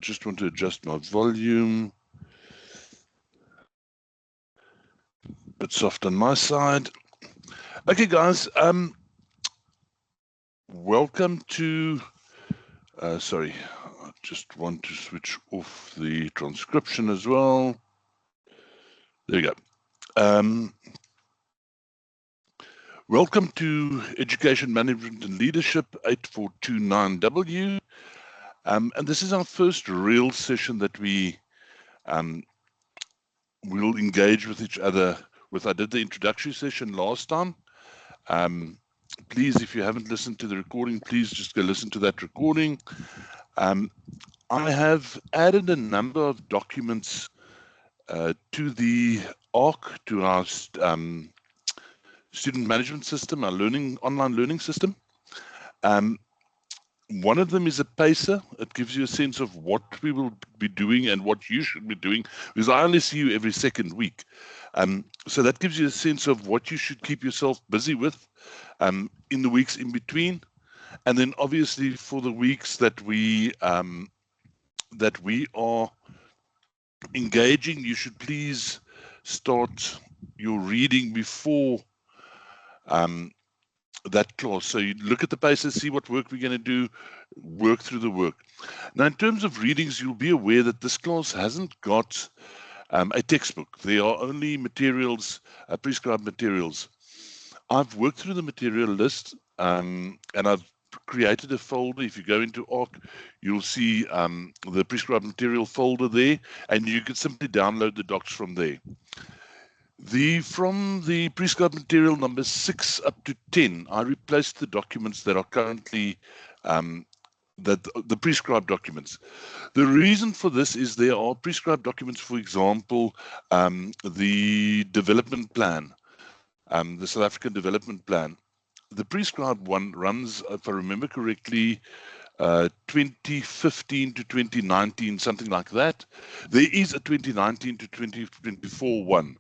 just want to adjust my volume. Bit soft on my side. Okay, guys. Welcome to. Sorry, I just want to switch off the transcription as well. There you go. Welcome to Education Management and Leadership 8429W. And this is our first real session that we will engage with each other with. I did the introductory session last time. Please, if you haven't listened to the recording, please just go listen to that recording. I have added a number of documents to the ARC, to our student management system, our online learning system. One of them is a pacer. It gives you a sense of what we will be doing and what you should be doing, because I only see you every second week. So that gives you a sense of what you should keep yourself busy with in the weeks in between. And then obviously for the weeks that we are engaging, you should please start your reading before that class. So you look at the paces, see what work we're going to do, work through the work. Now, in terms of readings, you'll be aware that this class hasn't got a textbook. There are only materials, prescribed materials. I've worked through the material list and I've created a folder. If you go into ARC, you'll see the prescribed material folder there, and you can simply download the docs from there. From the prescribed material number 6 up to 10, I replaced the documents that are currently the prescribed documents. The reason for this is there are prescribed documents, for example, the development plan, the South African development plan. The prescribed one runs, if I remember correctly, 2015 to 2019, something like that. There is a 2019 to 2024 one.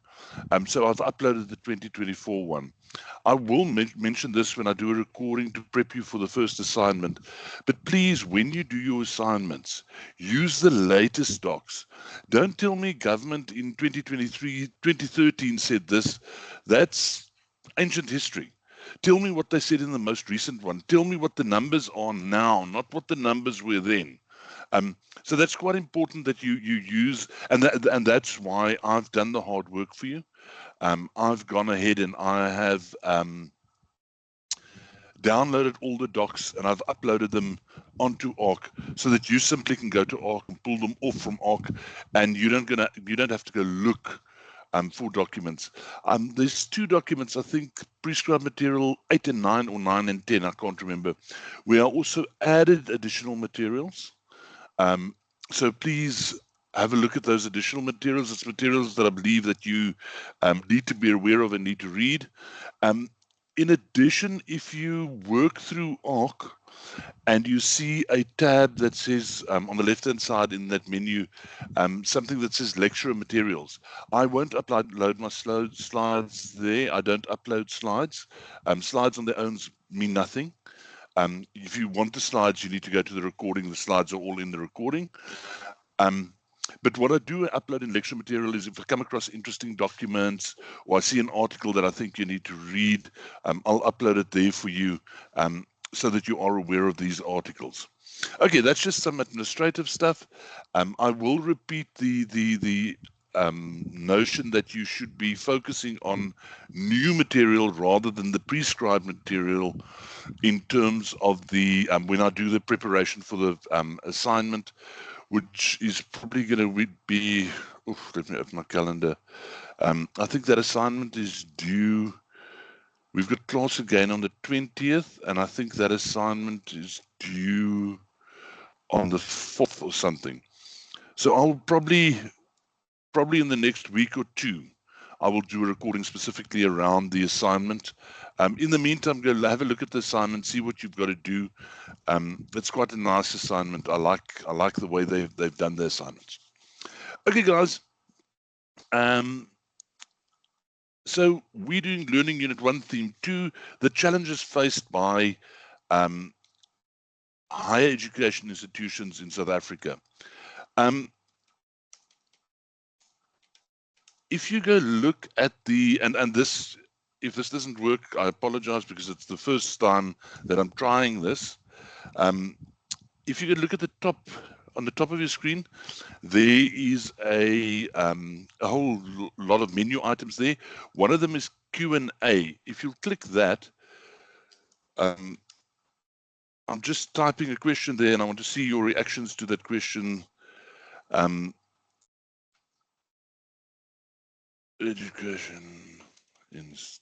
So I've uploaded the 2024 one. I will mention this when I do a recording to prep you for the first assignment. But please, when you do your assignments, use the latest docs. Don't tell me government in 2013 said this. That's ancient history. Tell me what they said in the most recent one. Tell me what the numbers are now, not what the numbers were then. So that's quite important that you use, and that's why I've done the hard work for you. I've gone ahead and I have downloaded all the docs and I've uploaded them onto ARC so that you simply can go to ARC and pull them off from ARC, and you don't have to go look for documents. There's 2 documents, I think, prescribed material 8 and 9 or 9 and 10, I can't remember. We are also added additional materials. So please have a look at those additional materials. It's materials that I believe that you need to be aware of and need to read. In addition, if you work through ARC and you see a tab that says on the left-hand side in that menu, something that says lecture materials. I won't upload my slides there. I don't upload slides. Slides on their own mean nothing. If you want the slides, you need to go to the recording. The slides are all in the recording. But what I do upload in lecture material is if I come across interesting documents or I see an article that I think you need to read, I'll upload it there for you so that you are aware of these articles. Okay, that's just some administrative stuff. I will repeat the notion that you should be focusing on new material rather than the prescribed material in terms of the when I do the preparation for the assignment, which is probably going to be, let me open my calendar. I think that assignment is due, we've got class again on the 20th, and I think that assignment is due on the 4th or something. So I'll probably in the next week or 2, I will do a recording specifically around the assignment. In the meantime, go have a look at the assignment, see what you've got to do. It's quite a nice assignment. I like the way they've done the assignments. Okay, guys. So we're doing Learning Unit 1, Theme 2, the challenges faced by higher education institutions in South Africa. If you go look at the, and this, if this doesn't work, I apologize because it's the first time that I'm trying this. If you could look at the top, on the top of your screen, there is a whole lot of menu items there. One of them is Q&A. If you click that, I'm just typing a question there and I want to see your reactions to that question. Education institutions.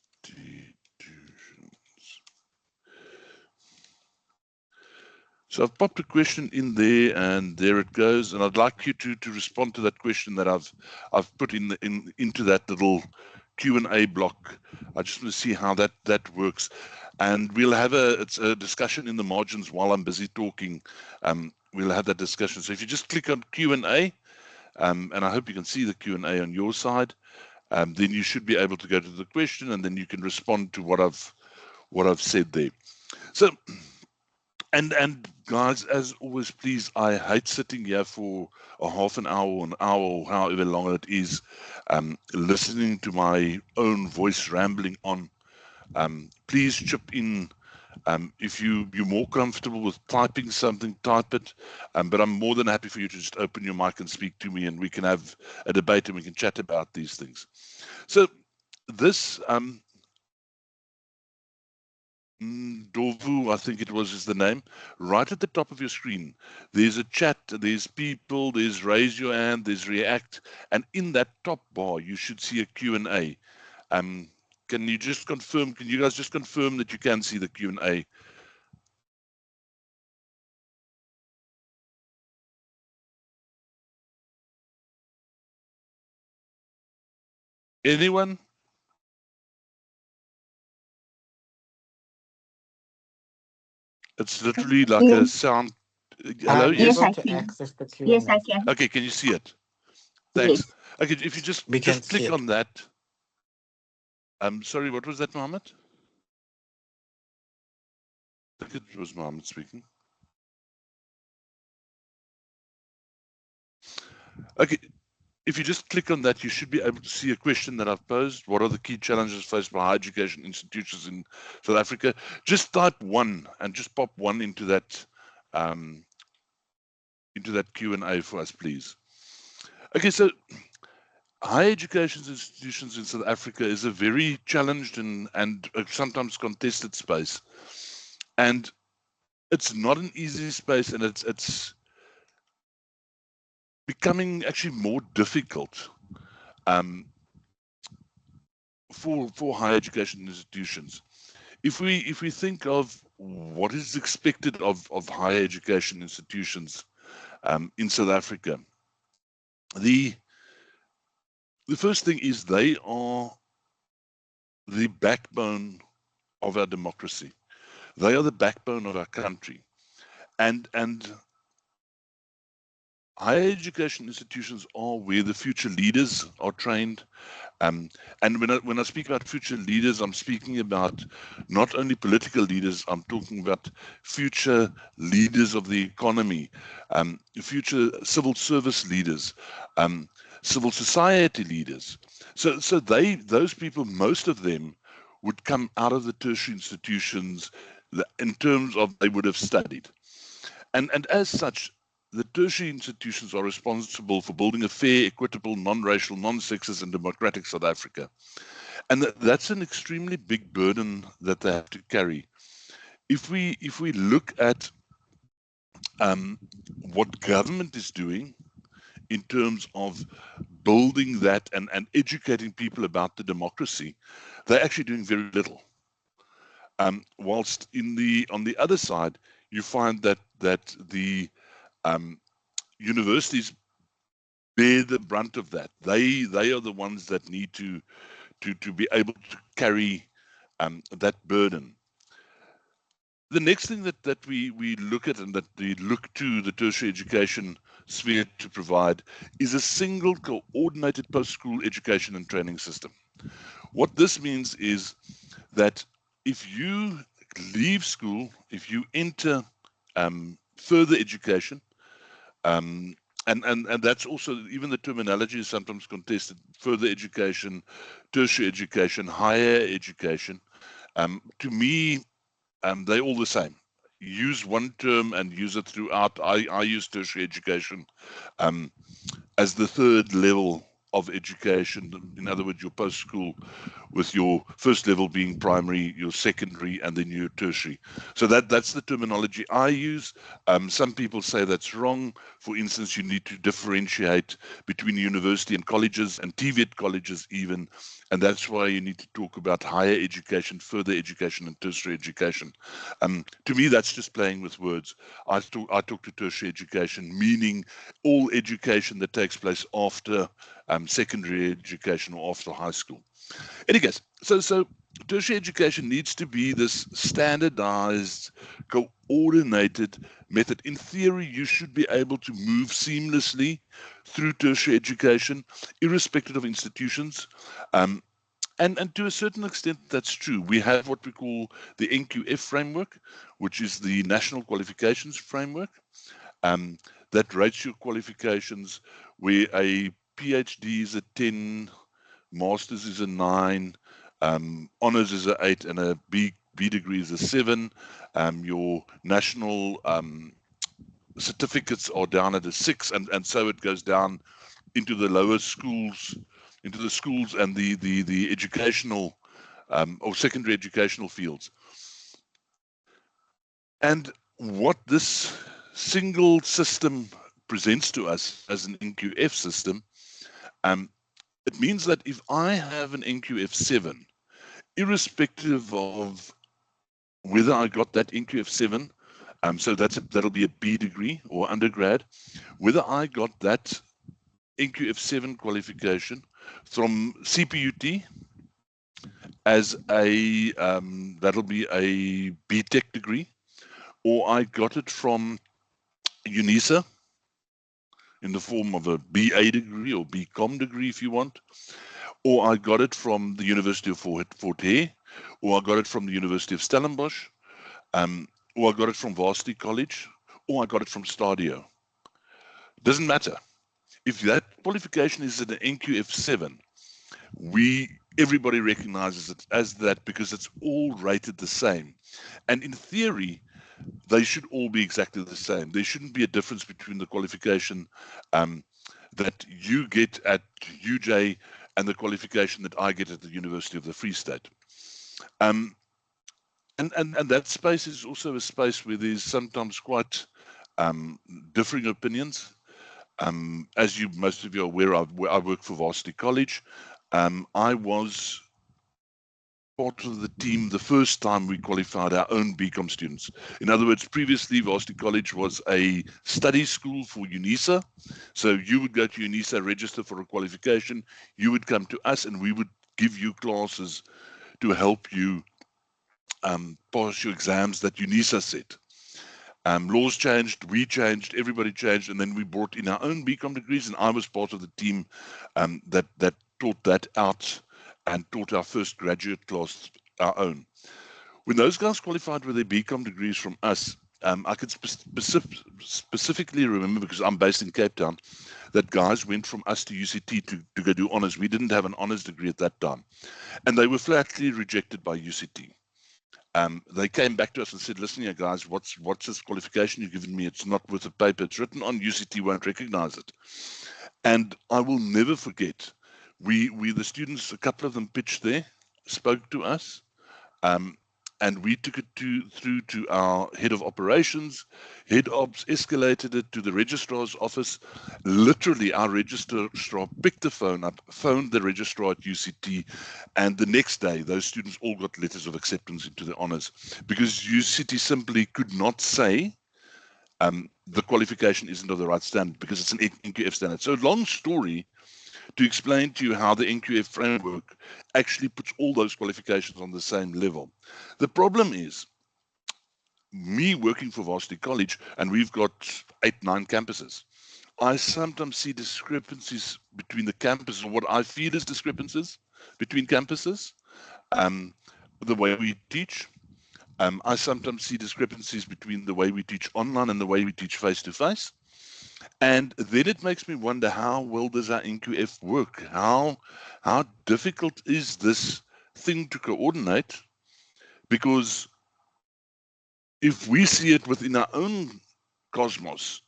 So I've popped a question in there, and there it goes. And I'd like you to respond to that question that I've put into that little Q&A block. I just want to see how that works, and we'll have a discussion in the margins while I'm busy talking. We'll have that discussion. So if you just click on Q&A, and I hope you can see the Q&A on your side, then you should be able to go to the question, and then you can respond to what I've said there. So. And guys, as always, please, I hate sitting here for a half an hour or an hour or however long it is, listening to my own voice rambling on. Please chip in. If you're more comfortable with typing something, type it. But I'm more than happy for you to just open your mic and speak to me, and we can have a debate and we can chat about these things. So this Dovu, I think it was, is the name. Right at the top of your screen, there's a chat, there's people, there's raise your hand, there's react, and in that top bar, you should see a Q&A. Can you just confirm? Can you guys just confirm that you can see the Q&A? Anyone? It's literally like a sound. Hello, yes, yes? I can. Access the Q&A. Yes, I can. Okay, can you see it? Thanks. Yes. Okay, if you just click on that. Sorry, what was that, Mohammed? I think it was Mohammed speaking. Okay, if you just click on that, you should be able to see a question that I've posed. What are the key challenges faced by higher education institutions in South Africa? Just type 1 and just pop 1 into that Q&A for us, please. Okay, so higher education institutions in South Africa is a very challenged and sometimes contested space, and it's not an easy space, and it's becoming actually more difficult for higher education institutions. If we think of what is expected of higher education institutions in South Africa, the first thing is they are the backbone of our democracy. They are the backbone of our country, and higher education institutions are where the future leaders are trained. And when I speak about future leaders, I'm speaking about not only political leaders, I'm talking about future leaders of the economy, future civil service leaders, civil society leaders. So those people, most of them would come out of the tertiary institutions in terms of they would have studied. And as such, the tertiary institutions are responsible for building a fair, equitable, non-racial, non-sexist, and democratic South Africa. And that's an extremely big burden that they have to carry. If we look at what government is doing in terms of building that and educating people about the democracy, they're actually doing very little. Whilst on the other side, you find that the universities bear the brunt of that. They are the ones that need to be able to carry that burden. The next thing that we look at and that we look to the tertiary education sphere to provide is a single coordinated post-school education and training system. What this means is that if you leave school, if you enter further education, and that's also, even the terminology is sometimes contested: further education, tertiary education, higher education. To me, they're all the same. Use one term and use it throughout. I use tertiary education um, as the third level of education. In other words, your post school, with your first level being primary, your secondary, and then your tertiary. So that's the terminology I use. Some people say that's wrong. For instance, you need to differentiate between university and colleges and TVET colleges even, and that's why you need to talk about higher education, further education, and tertiary education. To me, that's just playing with words. I talk to tertiary education, meaning all education that takes place after secondary education or after high school. Any case, so tertiary education needs to be this standardized, coordinated method. In theory, you should be able to move seamlessly through tertiary education, irrespective of institutions. Um, and to a certain extent, that's true. We have what we call the NQF framework, which is the National Qualifications Framework, um, that rates your qualifications, where a PhD is a 10, master's is a 9, honors is a 8, and a B degree is a 7. Your national certificates are down at a 6, and so it goes down into the lower schools, into the schools and the educational or secondary educational fields. And what this single system presents to us as an NQF system, it means that if I have an NQF 7, irrespective of whether I got that NQF 7, so that'll be a B degree or undergrad, whether I got that NQF 7 qualification from CPUT as a that'll be a BTech degree, or I got it from UNISA in the form of a BA degree or BCom degree if you want, or I got it from the University of Fort Hare, or I got it from the University of Stellenbosch, or I got it from Varsity College, or I got it from Stadio. Doesn't matter. If that qualification is an NQF 7, everybody recognizes it as that because it's all rated the same. And in theory, they should all be exactly the same. There shouldn't be a difference between the qualification that you get at UJ and the qualification that I get at the University of the Free State. And that space is also a space where there's sometimes quite differing opinions. As most of you are aware, I work for Varsity College. I was part of the team the first time we qualified our own BCom students. In other words, previously Varsity College was a study school for UNISA. So you would go to UNISA, register for a qualification, you would come to us and we would give you classes to help you pass your exams that UNISA set. Laws changed, we changed, everybody changed, and then we brought in our own BCom degrees, and I was part of the team that taught that out and taught our first graduate class our own. When those guys qualified with their BCom degrees from us, I could specifically remember, because I'm based in Cape Town, that guys went from us to UCT to go do honors. We didn't have an honors degree at that time, and they were flatly rejected by UCT. They came back to us and said, listen here, guys, what's this qualification you've given me? It's not worth the paper it's written on. UCT won't recognize it. And I will never forget, we the students, a couple of them pitched there, spoke to us, and we took it through to our head of operations. Head ops escalated it to the registrar's office. Literally, our registrar picked the phone up, phoned the registrar at UCT, and the next day, those students all got letters of acceptance into the honors, because UCT simply could not say the qualification isn't of the right standard because it's an NQF standard. So long story to explain to you how the NQF framework actually puts all those qualifications on the same level. The problem is, me working for Varsity College, and we've got 8, 9 campuses, I sometimes see discrepancies between the campuses, or what I feel is discrepancies between campuses, the way we teach. I sometimes see discrepancies between the way we teach online and the way we teach face-to-face. And then it makes me wonder, how well does our NQF work? How difficult is this thing to coordinate? Because if we see it within our own cosmos,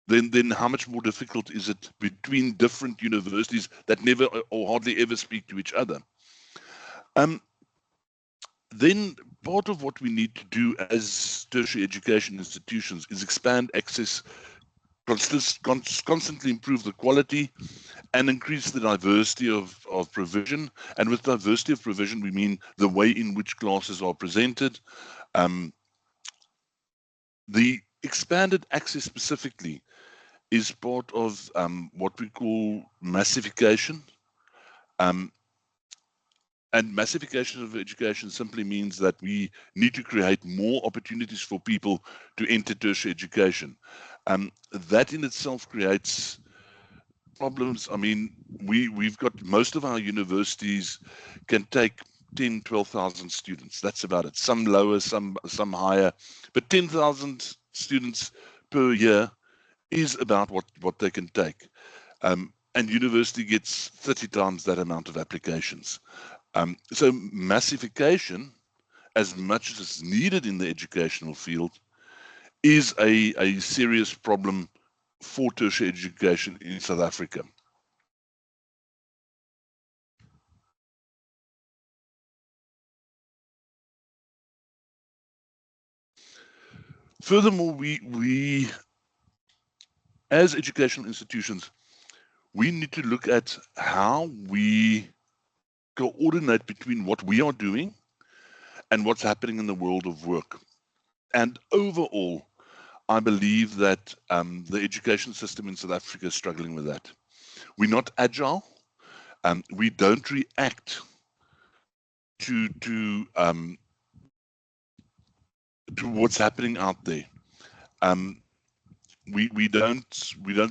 then how much more difficult is it between different universities that never or hardly ever speak to each other? Then part of what we need to do as tertiary education institutions is expand access, constantly improve the quality, and increase the diversity of provision. And with diversity of provision, we mean the way in which classes are presented. The expanded access specifically is part of what we call massification. And massification of education simply means that we need to create more opportunities for people to enter tertiary education. That in itself creates problems. I mean, we've got most of our universities can take 10, 12,000 students. That's about it. Some lower, some higher, but 10,000 students per year is about what they can take. And university gets 30 times that amount of applications. So massification, as much as it's needed in the educational field, is a serious problem for tertiary education in South Africa. Furthermore, we as educational institutions, we need to look at how we coordinate between what we are doing and what's happening in the world of work. And overall, I believe that the education system in South Africa is struggling with that. We're not agile. We don't react to what's happening out there. We don't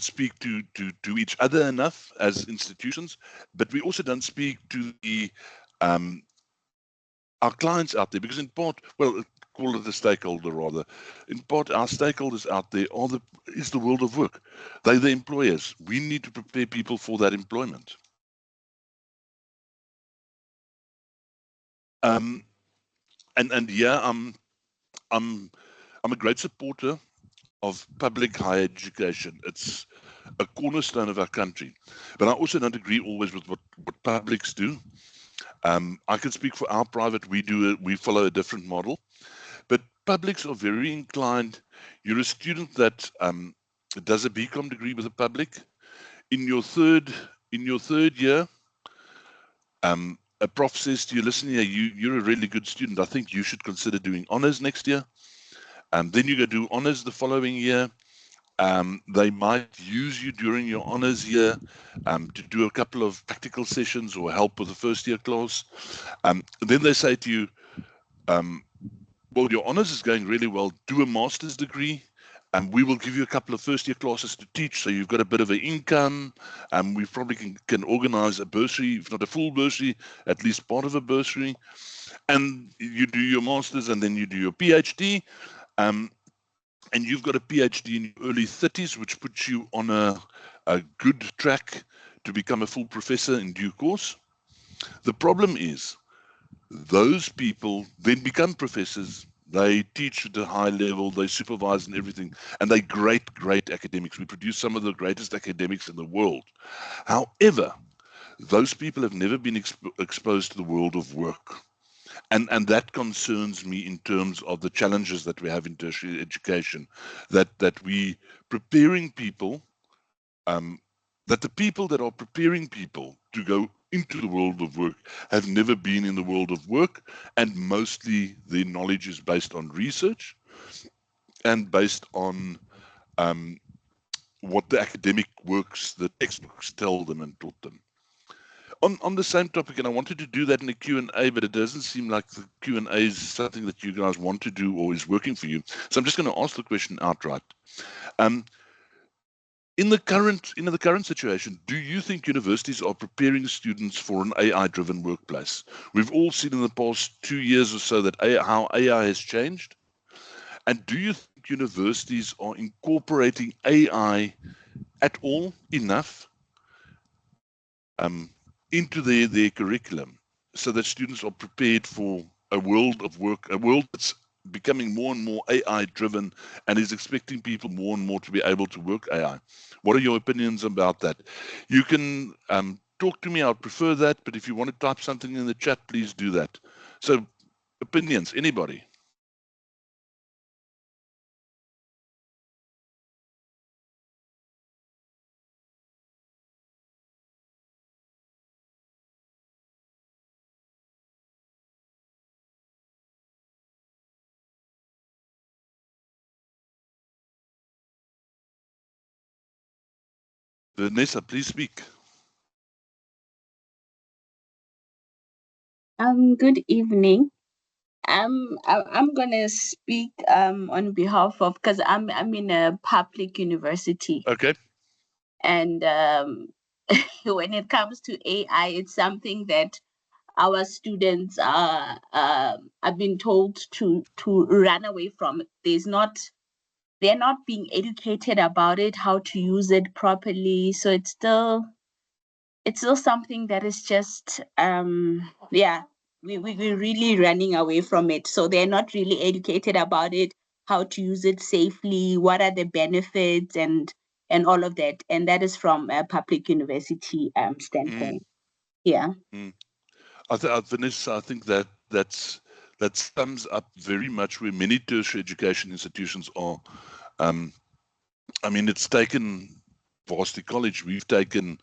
speak to each other enough as institutions, but we also don't speak to the our clients out there, because in part, well, call it a stakeholder rather, in part our stakeholders out there is the world of work. They're the employers. We need to prepare people for that employment. And yeah, I'm a great supporter of public higher education. It's a cornerstone of our country. But I also don't agree always with what publics do. I can speak for our private. We follow a different model. But publics are very inclined. You're a student that does a BCom degree with a public. In your third year, a prof says to you, listen here, you're a really good student. I think you should consider doing honors next year. Then you go do honors the following year. They might use you during your honors year to do a couple of practical sessions or help with the first year class. Then they say to you, well, your honors is going really well. Do a master's degree, and we will give you a couple of first year classes to teach, so you've got a bit of an income. We probably can organize a bursary, if not a full bursary, at least part of a bursary. And you do your master's, and then you do your PhD. And you've got a PhD in your early 30s, which puts you on a good track to become a full professor in due course. The problem is those people then become professors. They teach at a high level, they supervise and everything, and they're great academics. We produce some of the greatest academics in the world. However, those people have never been exposed to the world of work. And that concerns me in terms of the challenges that we have in tertiary education, that we preparing people, that the people that are preparing people to go into the world of work have never been in the world of work, and mostly their knowledge is based on research and based on what the academic works, the textbooks tell them and taught them. On the same topic, and I wanted to do that in a Q&A, but it doesn't seem like the Q&A is something that you guys want to do or is working for you. So I'm just going to ask the question outright. In the current situation, do you think universities are preparing students for an AI-driven workplace? We've all seen in the past 2 years or so that how AI has changed. And do you think universities are incorporating AI at all enough into their curriculum so that students are prepared for a world of work, a world that's becoming more and more AI driven and is expecting people more and more to be able to work AI? What are your opinions about that? You can talk to me. I'd prefer that, but if you want to type something in the chat, please do that. So opinions, anybody? Vanessa, please speak. Good evening. I'm gonna speak on behalf of, because I'm in a public university, Okay. and when it comes to AI, it's something that our students are being told to run away from. They're not being educated about it, how to use it properly. So it's still something that is just yeah, we're really running away from it. So they're not really educated about it, how to use it safely, what are the benefits, and all of that. And that is from a public university standpoint. Yeah. Vanessa, I think that sums up very much where many tertiary education institutions are. I mean, it's taken Varsity College, we've taken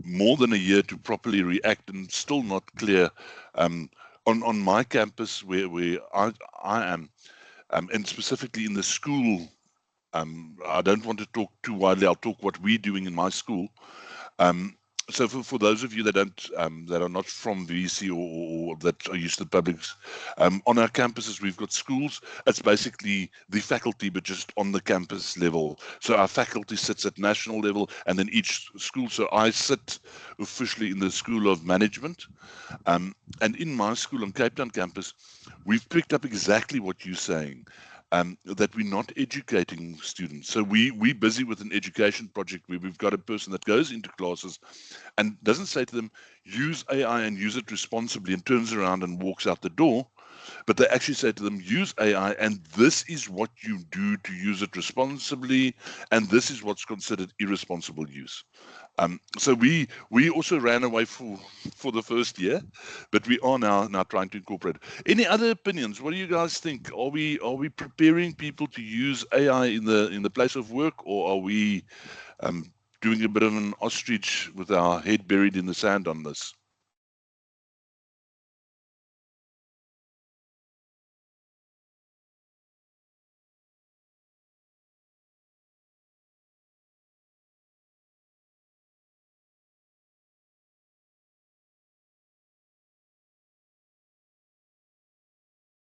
more than a year to properly react, and still not clear. On my campus where I am, and specifically in the school, I don't want to talk too widely. I'll talk what we're doing in my school. Um, so for those of you that don't that are not from VC or that are used to the publics, on our campuses we've got schools. It's basically the faculty, but just on the campus level. So our faculty sits at national level, and then each school. So I sit officially in the School of Management, and in my school on Cape Town campus, we've picked up exactly what you're saying. That we're not educating students. So we're busy with an education project where we've got a person that goes into classes and doesn't say to them, use AI and use it responsibly, and turns around and walks out the door. But they actually say to them, use AI, and this is what you do to use it responsibly, and this is what's considered irresponsible use. So we also ran away for the first year, but we are now trying to incorporate. Any other opinions? What do you guys think? Are we preparing people to use AI in the place of work, or are we um, doing a bit of an ostrich with our head buried in the sand on this?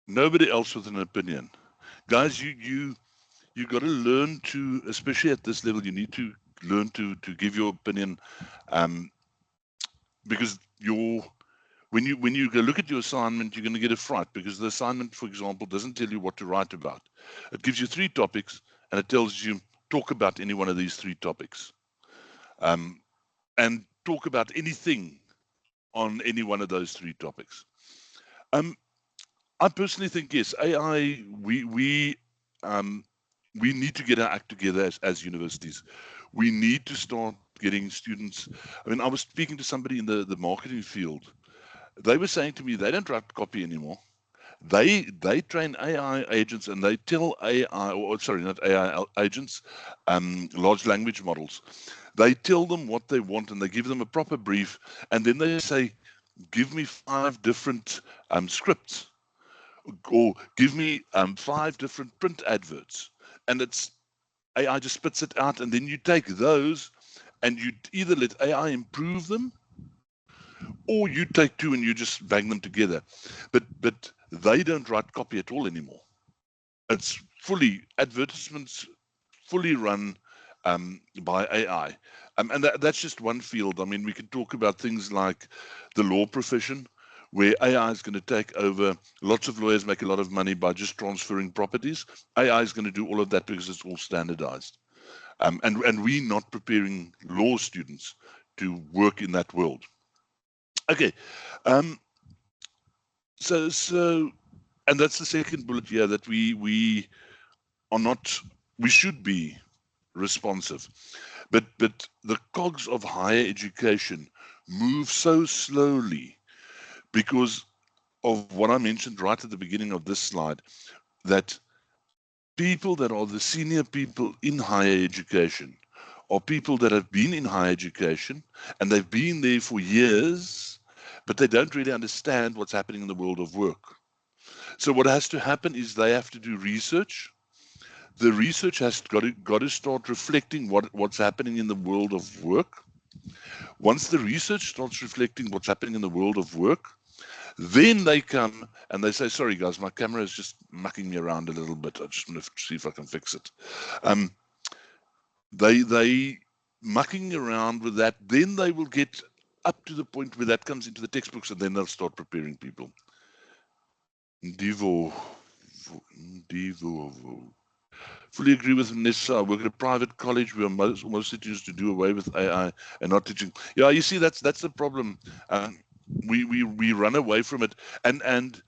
Nobody else with an opinion, guys. You got to learn to, especially at this level, you need to learn to give your opinion, um, because your when you go look at your assignment, you're going to get a fright because the assignment, for example, doesn't tell you what to write about. It gives you 3 topics and it tells you talk about any one of these 3 topics, um, and talk about anything on any one of those 3 topics. Um, I personally think yes, AI. Um, we need to get our act together as universities. We need to start getting students. I mean, I was speaking to somebody in the marketing field. They were saying to me they don't write copy anymore. They train AI agents and they tell AI, or sorry, not AI agents, large language models. They tell them what they want and they give them a proper brief, and then they say, give me 5 different scripts, or give me 5 different print adverts, and it's AI just spits it out, and then you take those and you either let AI improve them, or you take 2 and you just bang them together. But they don't write copy at all anymore. It's fully advertisements, fully run by AI. And that's just one field. I mean, we can talk about things like the law profession, where AI is going to take over. Lots of lawyers make a lot of money by just transferring properties. AI is going to do all of that because it's all standardized. And we're not preparing law students to work in that world. Okay. So, and that's the second bullet here, that we are not, we should be responsive. But the cogs of higher education move so slowly because of what I mentioned right at the beginning of this slide, that people that are the senior people in higher education are people that have been in higher education and they've been there for years, but they don't really understand what's happening in the world of work. So what has to happen is they have to do research. The research has got to start reflecting what's happening in the world of work. Once the research starts reflecting what's happening in the world of work, then they come and they say, sorry guys, my camera is just mucking me around a little bit. I just want to see if I can fix it. They mucking around with that, then they will get up to the point where that comes into the textbooks, and then they'll start preparing people. Fully agree with Nessa. I work at a private college where most teachers to do away with AI and not teaching. Yeah, you see, that's the problem. We run away from it, and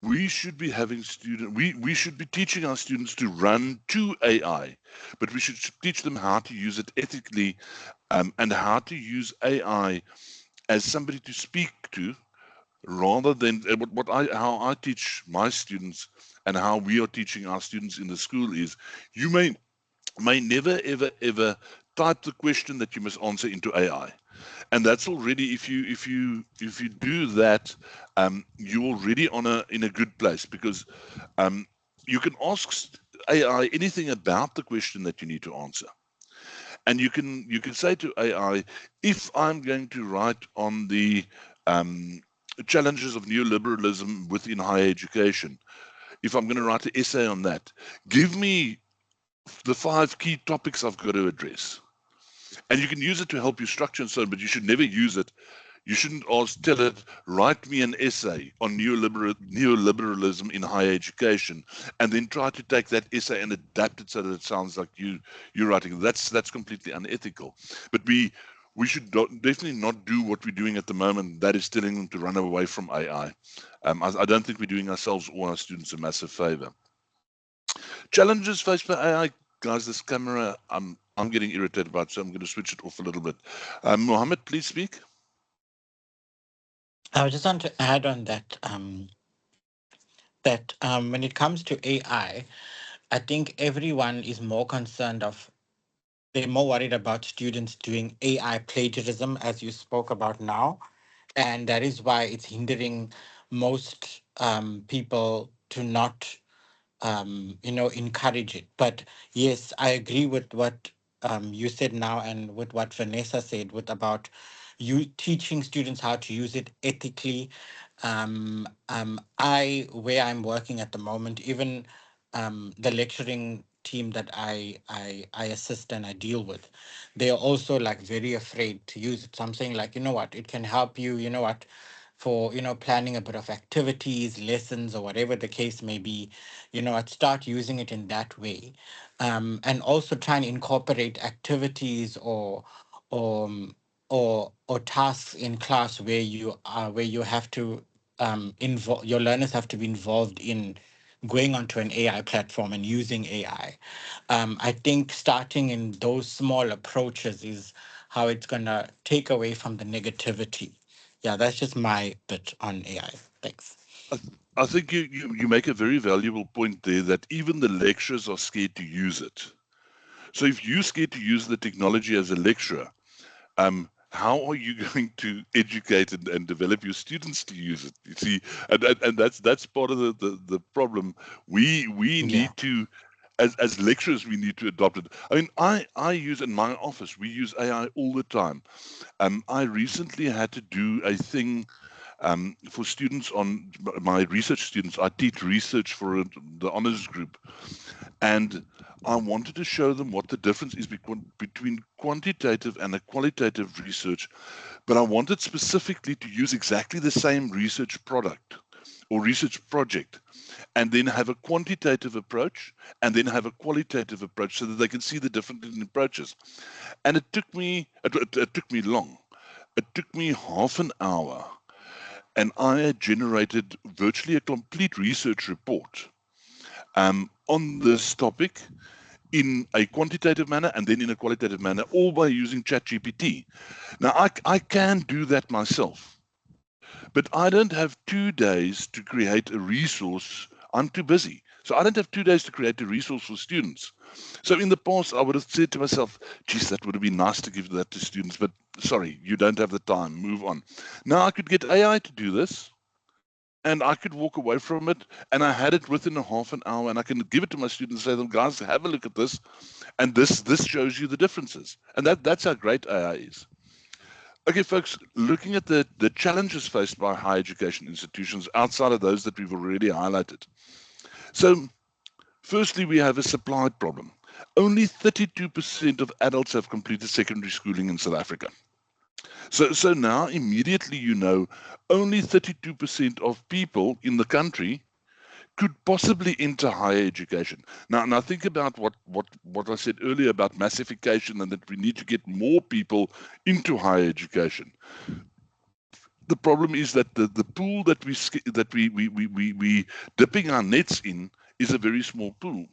we should be having we should be teaching our students to run to AI, but we should teach them how to use it ethically, and how to use AI as somebody to speak to, rather than how I teach my students and how we are teaching our students in the school is, you may never ever type the question that you must answer into AI. And that's already, if you do that, you're already in a good place, because you can ask AI anything about the question that you need to answer. And you can say to AI, if I'm going to write on the challenges of neoliberalism within higher education, if I'm going to write an essay on that, give me the 5 key topics I've got to address. And you can use it to help you structure and so on, but you should never use it. You shouldn't tell it, write me an essay on neoliberalism in higher education, and then try to take that essay and adapt it so that it sounds like you're writing. That's completely unethical. But we should definitely not do what we're doing at the moment. That is telling them to run away from AI. I don't think we're doing ourselves or our students a massive favor. Challenges faced by AI, guys. This camera, I'm getting irritated about, so I'm going to switch it off a little bit. Mohammed, please speak. I just want to add on that when it comes to AI, I think everyone is more concerned of, they're more worried about students doing AI plagiarism, as you spoke about now. And that is why it's hindering most people to not encourage it. But yes, I agree with what you said now, and with what Vanessa said with about you teaching students how to use it ethically. Where I'm working at the moment, even the lecturing team that I assist and I deal with, they are also like very afraid to use it. So I'm saying, like, you know what, it can help you, you know what, for planning a bit of activities, lessons, or whatever the case may be. I'd start using it in that way, and also try and incorporate activities or or tasks in class where you have to involve your learners, have to be involved in going onto an AI platform and using AI. I think starting in those small approaches is how it's gonna take away from the negativity. Yeah, that's just my bit on AI. Thanks. I think you make a very valuable point there, that even the lecturers are scared to use it. So if you're scared to use the technology as a lecturer, how are you going to educate and develop your students to use it? You see, and that's part of the problem. We Yeah. need to, as lecturers, we need to adopt it. I mean, I use, in my office, we use AI all the time. I recently had to do a thing for students, on my research students. I teach research for the honors group, and I wanted to show them what the difference is between quantitative and a qualitative research. but I wanted specifically to use exactly the same research product or research project, and then have a quantitative approach and then have a qualitative approach so that they can see the different approaches. And it took me long. It took me half an hour, and I had generated virtually a complete research report on this topic in a quantitative manner and then in a qualitative manner, all by using ChatGPT. Now, I can do that myself, but I don't have 2 days to create a resource. I'm too busy. So I don't have 2 days to create a resource for students. So in the past, I would have said to myself, geez, that would have been nice to give that to students, but sorry, you don't have the time, move on. Now I could get AI to do this, and I could walk away from it, and I had it within a half an hour, and I can give it to my students and say to them, guys, have a look at this, and this shows you the differences. And that's how great AI is. Okay, folks, looking at the challenges faced by higher education institutions outside of those that we've already highlighted. So, firstly, we have a supply problem. Only 32% of adults have completed secondary schooling in South Africa. So now, immediately, you know, only 32% of people in the country could possibly enter higher education. Now think about what I said earlier about massification and that we need to get more people into higher education. The problem is that the pool that we dipping our nets in is a very small pool.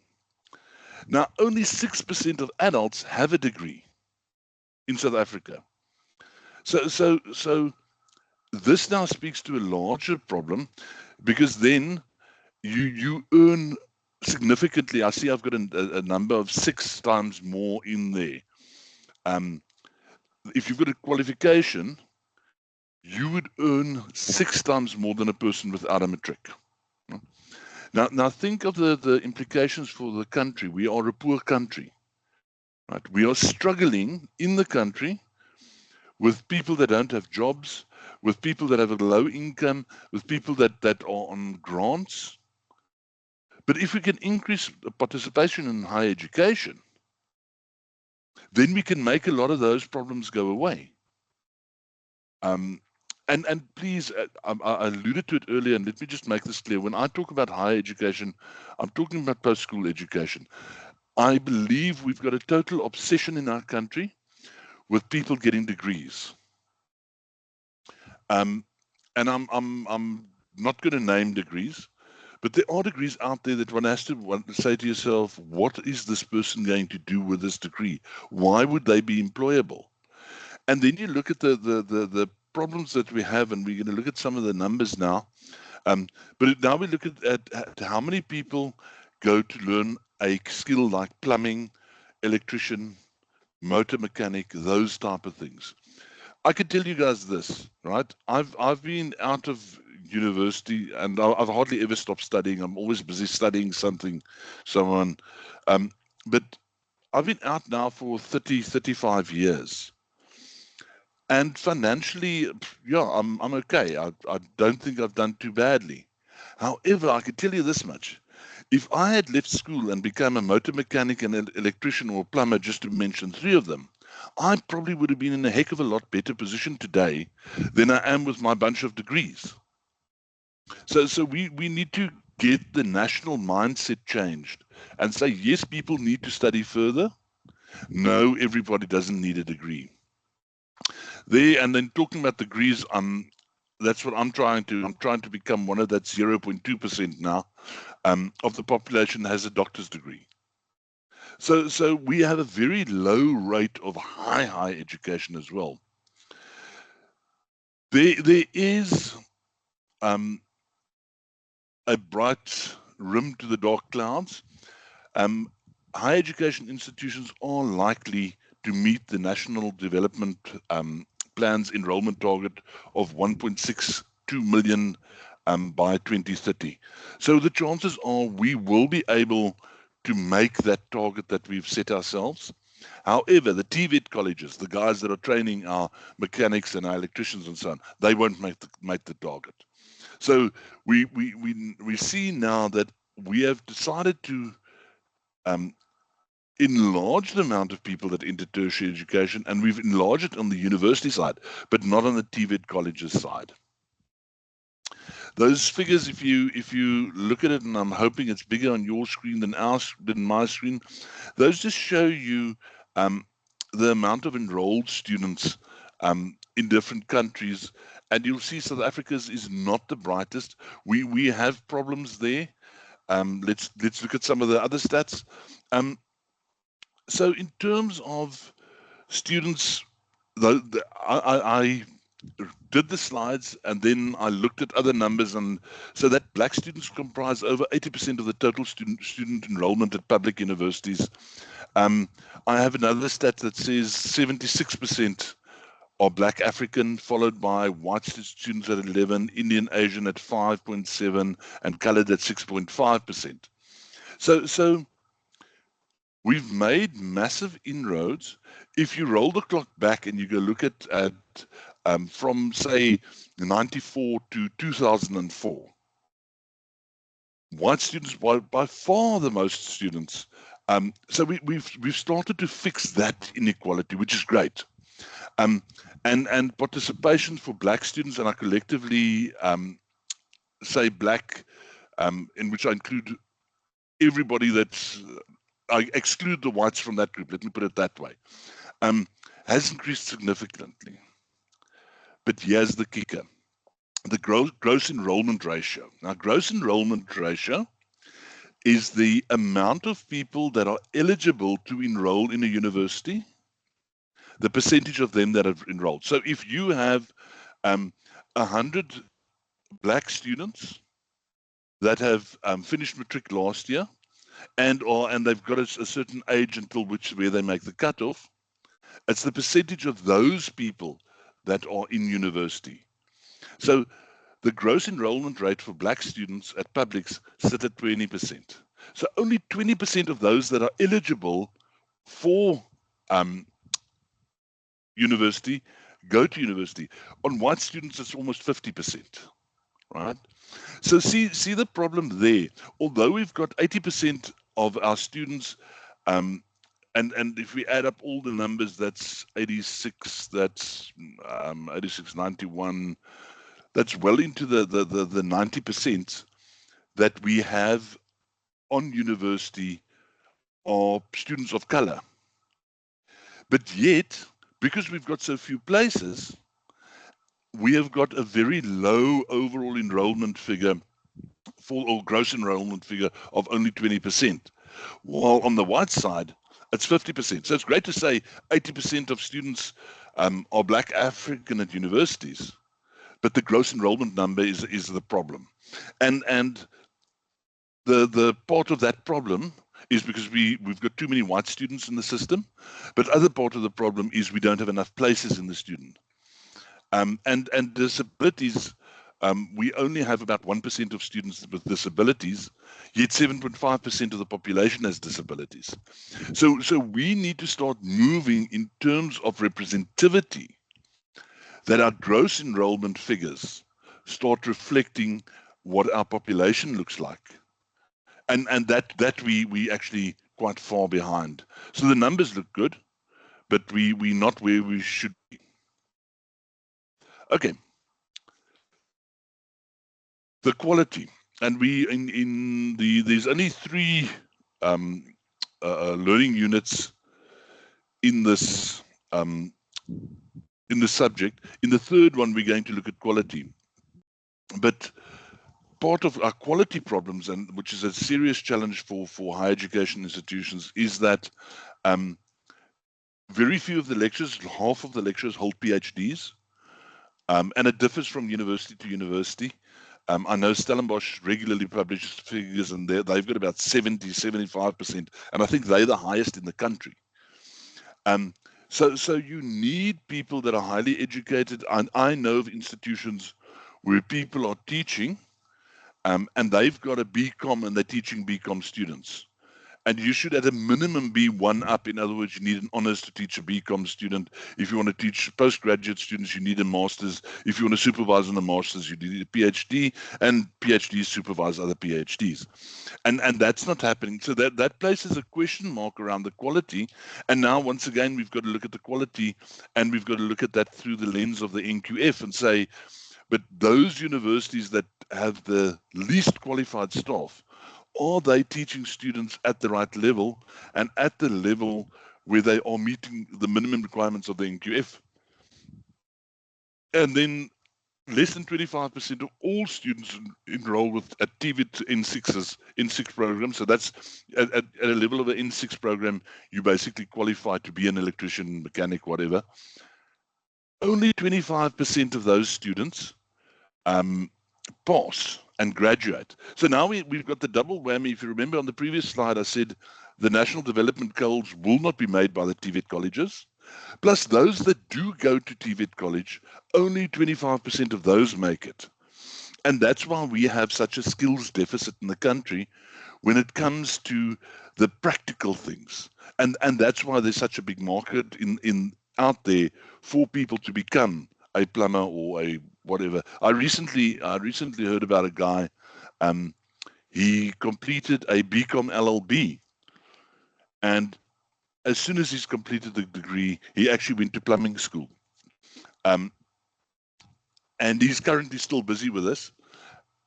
Now, only 6% of adults have a degree in South Africa. So this now speaks to a larger problem, because then you earn significantly. I see I've got a number of 6 times more in there. If you've got a qualification, you would earn 6 times more than a person without a matric. Now think of the implications for the country. We are a poor country, right? We are struggling in the country with people that don't have jobs, with people that have a low income, with people that are on grants. But if we can increase participation in higher education, then we can make a lot of those problems go away. And please, I alluded to it earlier, and let me just make this clear. When I talk about higher education, I'm talking about post-school education. I believe we've got a total obsession in our country with people getting degrees. And I'm not going to name degrees, but there are degrees out there that one has to say to yourself, what is this person going to do with this degree? Why would they be employable? And then you look at the problems that we have, and we're going to look at some of the numbers now. But now we look at how many people go to learn a skill like plumbing, electrician, motor mechanic, those type of things. I can tell you guys this, right? I've been out of university, and I've hardly ever stopped studying. I'm always busy studying something, someone. But I've been out now for 35 years. And financially, yeah, I'm okay. I don't think I've done too badly. However, I can tell you this much. If I had left school and become a motor mechanic, an electrician, or plumber, just to mention 3 of them, I probably would have been in a heck of a lot better position today than I am with my bunch of degrees. So we need to get the national mindset changed and say, yes, people need to study further. No, everybody doesn't need a degree. And then talking about degrees, that's what I'm trying to become one of that 0.2% now of the population that has a doctor's degree. So we have a very low rate of high education as well. There is a bright rim to the dark clouds. Higher education institutions are likely to meet the National Development Plan's enrollment target of 1.62 million by 2030. So the chances are we will be able to make that target that we've set ourselves. However, the TVET colleges, the guys that are training our mechanics and our electricians and so on, they won't make the target. So we see now that we have decided to enlarged the amount of people that enter tertiary education, and we've enlarged it on the university side, but not on the TVET colleges side. Those figures, if you look at it, and I'm hoping it's bigger on your screen than my screen, those just show you the amount of enrolled students in different countries, and you'll see South Africa's is not the brightest. We have problems there. Let's look at some of the other stats. So in terms of students, I did the slides and then I looked at other numbers, and so that black students comprise over 80% of the total student enrollment at public universities. I have another stat that says 76% are black African, followed by white students at 11, Indian Asian at 5.7, and colored at 6.5%. So we've made massive inroads. If you roll the clock back and you go look at from say 94 to 2004, white students by far the most students. So we've started to fix that inequality, which is great. And participation for black students, and I collectively say black, in which I include everybody that's I exclude the whites from that group, let me put it that way, has increased significantly. But here's the kicker, the gross enrollment ratio. Now, gross enrollment ratio is the amount of people that are eligible to enroll in a university, the percentage of them that have enrolled. So if you have 100 black students that have finished matric last year, and they've got a certain age until where they make the cutoff, it's the percentage of those people that are in university. So the gross enrollment rate for black students at publics sit at 20%. So only 20% of those that are eligible for university go to university. On white students, it's almost 50%, right? So see the problem there. Although we've got 80% of our students, and if we add up all the numbers, that's 86, that's 86, 91, that's well into the 90% that we have on university are students of color. But yet, because we've got so few places, we have got a very low overall enrollment figure or gross enrollment figure of only 20%. While on the white side, it's 50%. So it's great to say 80% of students are black African at universities, but the gross enrollment number is the problem. And the part of that problem is because we've got too many white students in the system, but other part of the problem is we don't have enough places in the student. And disabilities, we only have about 1% of students with disabilities, yet 7.5% of the population has disabilities. So we need to start moving in terms of representativity, that our gross enrollment figures start reflecting what our population looks like. And that we actually quite far behind. So the numbers look good, but we're not where we should be. Okay. The quality, and there's only 3 learning units in this subject. In the third one, we're going to look at quality, but part of our quality problems, and which is a serious challenge for higher education institutions, is that very few of the lecturers, half of the lecturers, hold PhDs, and it differs from university to university. I know Stellenbosch regularly publishes figures, and they've got about 70-75%, and I think they're the highest in the country. So you need people that are highly educated, and I know of institutions where people are teaching, and they've got a BCom and they're teaching BCom students. And you should at a minimum be one up. In other words, you need an honors to teach a BCom student. If you want to teach postgraduate students, you need a master's. If you want to supervise on a master's, you need a PhD, and PhDs supervise other PhDs. And that's not happening. So that places a question mark around the quality. And now, once again, we've got to look at the quality, and we've got to look at that through the lens of the NQF and say, but those universities that have the least qualified staff, are they teaching students at the right level and at the level where they are meeting the minimum requirements of the NQF? And then less than 25% of all students enroll with at TVET N6 program. So that's at a level of an N6 program, you basically qualify to be an electrician, mechanic, whatever. Only 25% of those students pass and graduate. So now we've got the double whammy. If you remember on the previous slide, I said the national development goals will not be made by the TVET colleges. Plus those that do go to TVET college, only 25% of those make it. And that's why we have such a skills deficit in the country when it comes to the practical things. And that's why there's such a big market in out there for people to become a plumber or a whatever. I recently heard about a guy. He completed a BCom LLB, and as soon as he's completed the degree, he actually went to plumbing school. And he's currently still busy with this.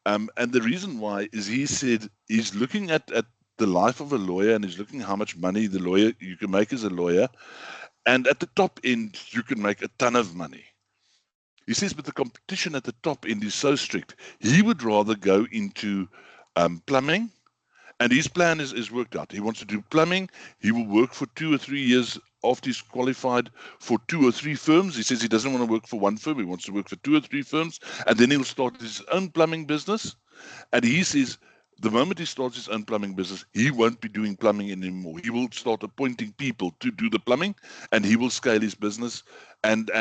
And the reason why is he said he's looking at the life of a lawyer, and he's looking how much money you can make as a lawyer, and at the top end you can make a ton of money. He says, but the competition at the top end is so strict. He would rather go into plumbing, and his plan is worked out. He wants to do plumbing. He will work for 2 or 3 years after he's qualified for 2 or 3 firms. He says he doesn't want to work for one firm. He wants to work for 2 or 3 firms, and then he'll start his own plumbing business. And he says the moment he starts his own plumbing business, he won't be doing plumbing anymore. He will start appointing people to do the plumbing, and he will scale his business. And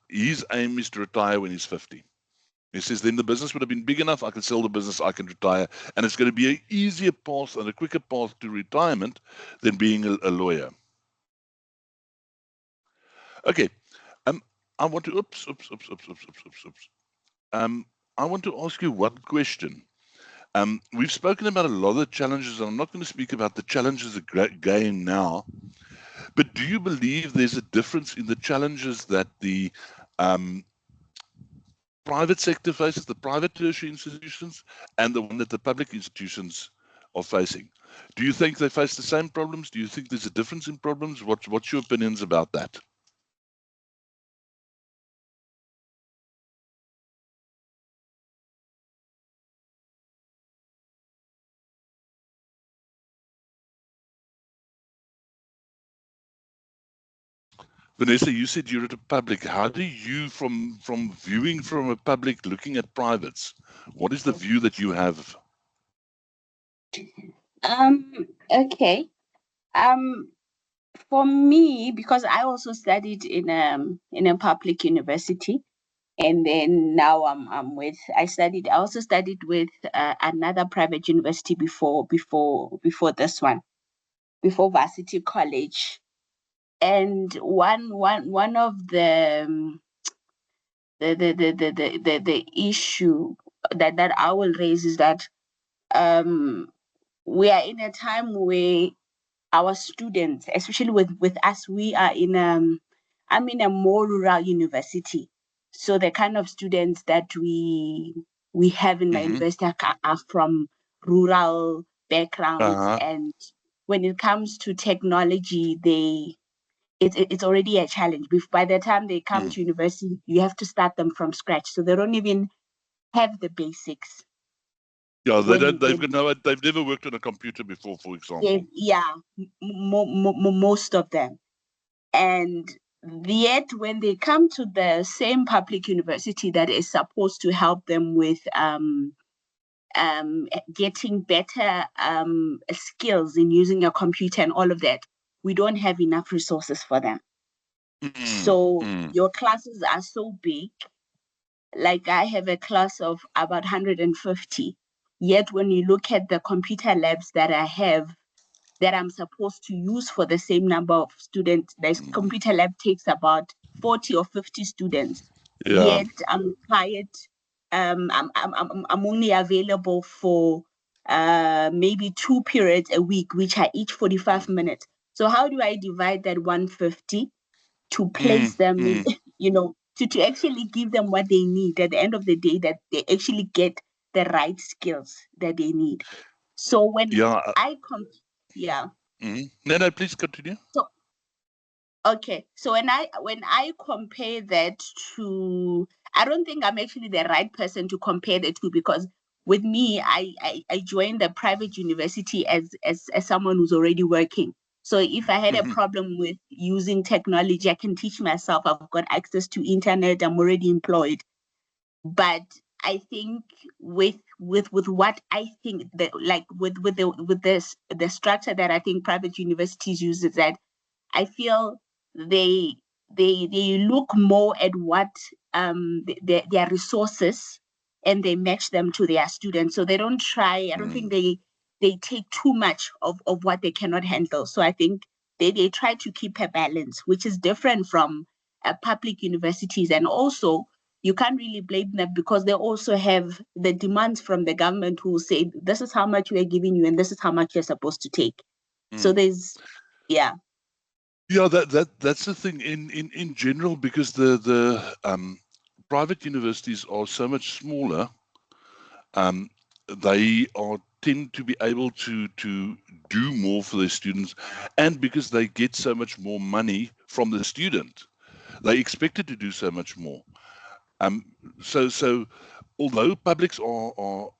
his aim is to retire when he's 50. He says, then the business would have been big enough. I can sell the business. I can retire. And it's going to be an easier path and a quicker path to retirement than being a lawyer. Okay. I want to, I want to ask you one question. We've spoken about a lot of the challenges, and I'm not going to speak about the challenges again now, but do you believe there's a difference in the challenges that the private sector faces, the private tertiary institutions, and the one that the public institutions are facing? Do you think they face the same problems? Do you think there's a difference in problems? What's your opinions about that? Vanessa, you said you're at a public. How do you, from viewing from a public, looking at privates, what is the view that you have? Okay. For me, because I also studied in a public university, and then now I also studied with another private university before this one, before Varsity College. And one of the issue that I will raise is that we are in a time where our students, especially with us, we are I'm in a more rural university. So the kind of students that we have in my university are from rural backgrounds. And when it comes to technology, it's already a challenge. By the time they come to university, you have to start them from scratch. So they don't even have the basics. Yeah, they've never worked on a computer before, for example. Yeah, most of them. And yet when they come to the same public university that is supposed to help them with getting better skills in using a computer and all of that, we don't have enough resources for them. So your classes are so big. Like I have a class of about 150. Yet when you look at the computer labs that I have, that I'm supposed to use for the same number of students. The computer lab takes about 40 or 50 students. Yeah. Yet I'm quiet. I'm only available for maybe 2 periods a week, which are each 45 minutes. So how do I divide that 150 to place them in, to actually give them what they need at the end of the day, that they actually get the right skills that they need. So when Yeah. yeah. No, please continue. So okay. So when I compare that to, I don't think I'm actually the right person to compare the two, because with me, I joined a private university as someone who's already working. So if I had a problem with using technology, I can teach myself. I've got access to internet. I'm already employed. But I think with what I think that, like with the structure that I think private universities use, is that I feel they look more at what their resources, and they match them to their students. So they don't try. I don't think they take too much of what they cannot handle. So I think they try to keep a balance, which is different from public universities. And also, you can't really blame them, because they also have the demands from the government, who say this is how much we are giving you and this is how much you're supposed to take. So there's that's the thing in general, because the private universities are so much smaller. They tend to be able to do more for their students, and because they get so much more money from the student, they expected to do so much more. So although publics are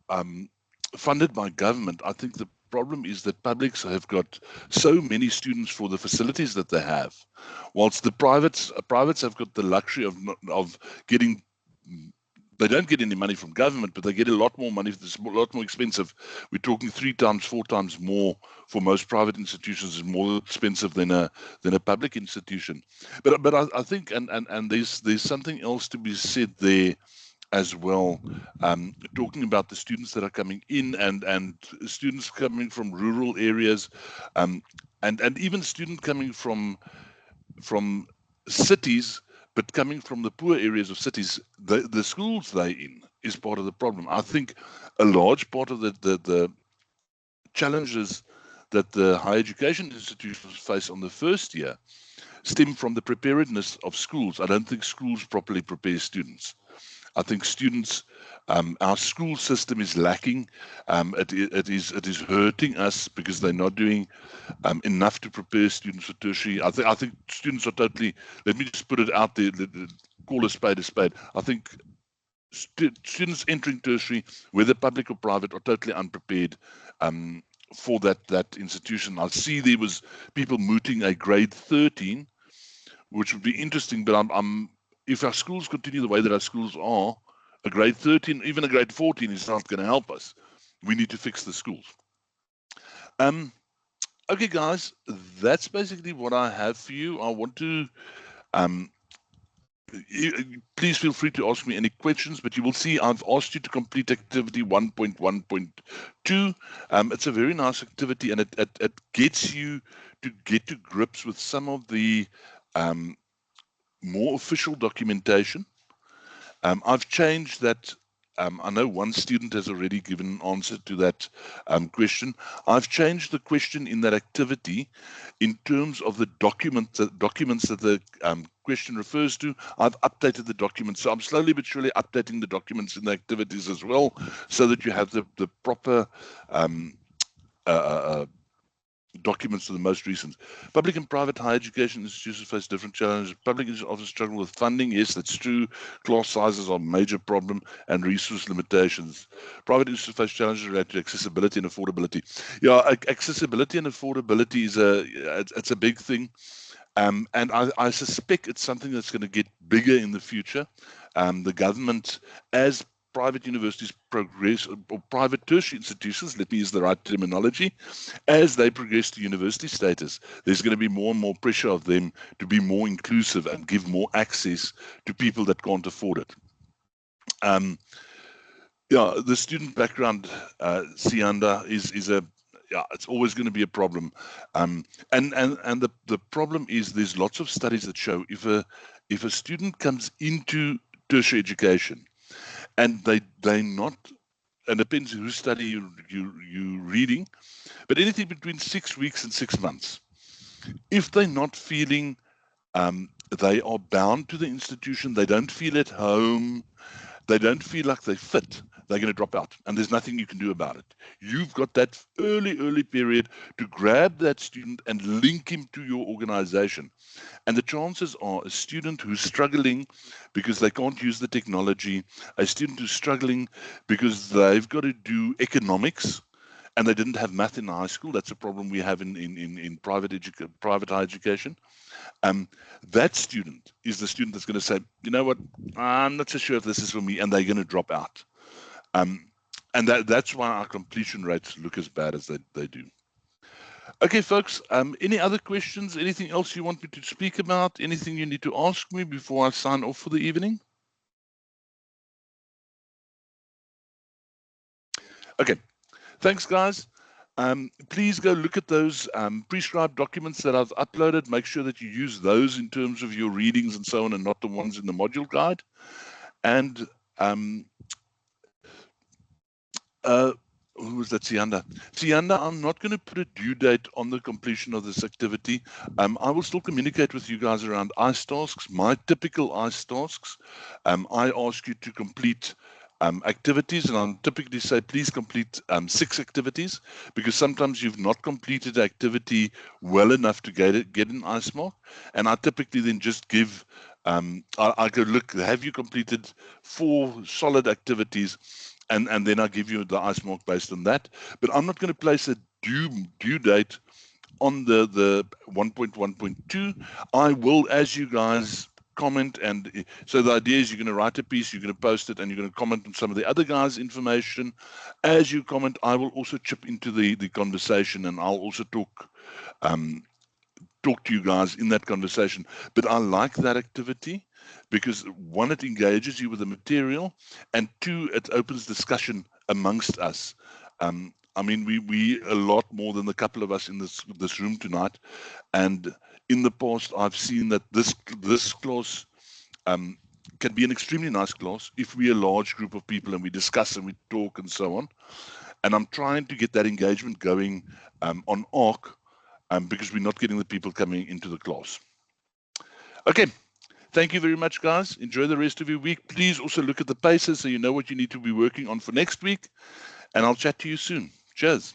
funded by government, I think the problem is that publics have got so many students for the facilities that they have, whilst the privates have got the luxury of getting. They don't get any money from government, but they get a lot more money. It's a lot more expensive. We're talking 3 times, 4 times more for most private institutions. Is more expensive than a public institution. But I think and there's something else to be said there as well, talking about the students that are coming in, and students coming from rural areas, and even students coming from cities, but coming from the poor areas of cities. The schools they're in is part of the problem. I think a large part of the challenges that the higher education institutions face on the first year stem from the preparedness of schools. I don't think schools properly prepare students. I think students, our school system is lacking. It is hurting us, because they're not doing enough to prepare students for tertiary. I think students are totally. Let me just put it out there. Call a spade a spade. I think students entering tertiary, whether public or private, are totally unprepared for that institution. I see there was people mooting a grade 13, which would be interesting. But if our schools continue the way that our schools are, a grade 13, even a grade 14, is not going to help us. We need to fix the schools. Okay, guys, that's basically what I have for you. I want to please feel free to ask me any questions, but you will see I've asked you to complete activity 1.1.2. It's a very nice activity, and it gets you to get to grips with some of the more official documentation. I've changed that. I know one student has already given an answer to that question. I've changed the question in that activity in terms of the documents that the question refers to. I've updated the documents. So I'm slowly but surely updating the documents in the activities as well, so that you have the proper documents to the most recent. Public and private higher education institutions face different challenges. Public institutions often struggle with funding. Yes, that's true. Class sizes are a major problem, and resource limitations. Private institutions face challenges related to accessibility and affordability. Yeah, accessibility and affordability is it's a big thing. And I suspect it's something that's going to get bigger in the future. The government, as private universities progress, or private tertiary institutions, let me use the right terminology, as they progress to university status, there's going to be more and more pressure of them to be more inclusive and give more access to people that can't afford it. The student background, Sianda, is yeah, it's always going to be a problem. And the problem is there's lots of studies that show if a student comes into tertiary education and they're not, and it depends whose study you reading, but anything between 6 weeks and 6 months, if they're not feeling they are bound to the institution, they don't feel at home, they don't feel like they fit, they're going to drop out, and there's nothing you can do about it. You've got that early period to grab that student and link him to your organization. And the chances are a student who's struggling because they can't use the technology, a student who's struggling because they've got to do economics and they didn't have math in high school. That's a problem we have in private higher education. That student is the student that's going to say, you know what, I'm not so sure if this is for me, and they're going to drop out. And that's why our completion rates look as bad as they do. Okay, folks, any other questions? Anything else you want me to speak about? Anything you need to ask me before I sign off for the evening? Okay, thanks, guys. Please go look at those prescribed documents that I've uploaded. Make sure that you use those in terms of your readings and so on, and not the ones in the module guide. And who was that? Sianda. Sianda, I'm not going to put a due date on the completion of this activity. I will still communicate with you guys around ICE tasks. My typical ICE tasks, I ask you to complete activities, and I'll typically say, please complete 6 activities, because sometimes you've not completed the activity well enough to get an ICE mark. And I typically then just give, I go, look, have you completed 4 solid activities? And then I give you the ICE mark based on that. But I'm not going to place a due date on the 1.1.2. I will, as you guys comment, and so the idea is you're going to write a piece, you're going to post it, and you're going to comment on some of the other guys' information. As you comment, I will also chip into the conversation, and I'll also talk to you guys in that conversation. But I like that activity because 1, it engages you with the material, and 2, it opens discussion amongst us. I mean, we a lot more than the couple of us in this room tonight, and in the past I've seen that this class can be an extremely nice class if we're a large group of people and we discuss and we talk and so on. And I'm trying to get that engagement going on ARC, because we're not getting the people coming into the class. Okay, thank you very much, guys. Enjoy the rest of your week. Please also look at the paces so you know what you need to be working on for next week, and I'll chat to you soon. Cheers.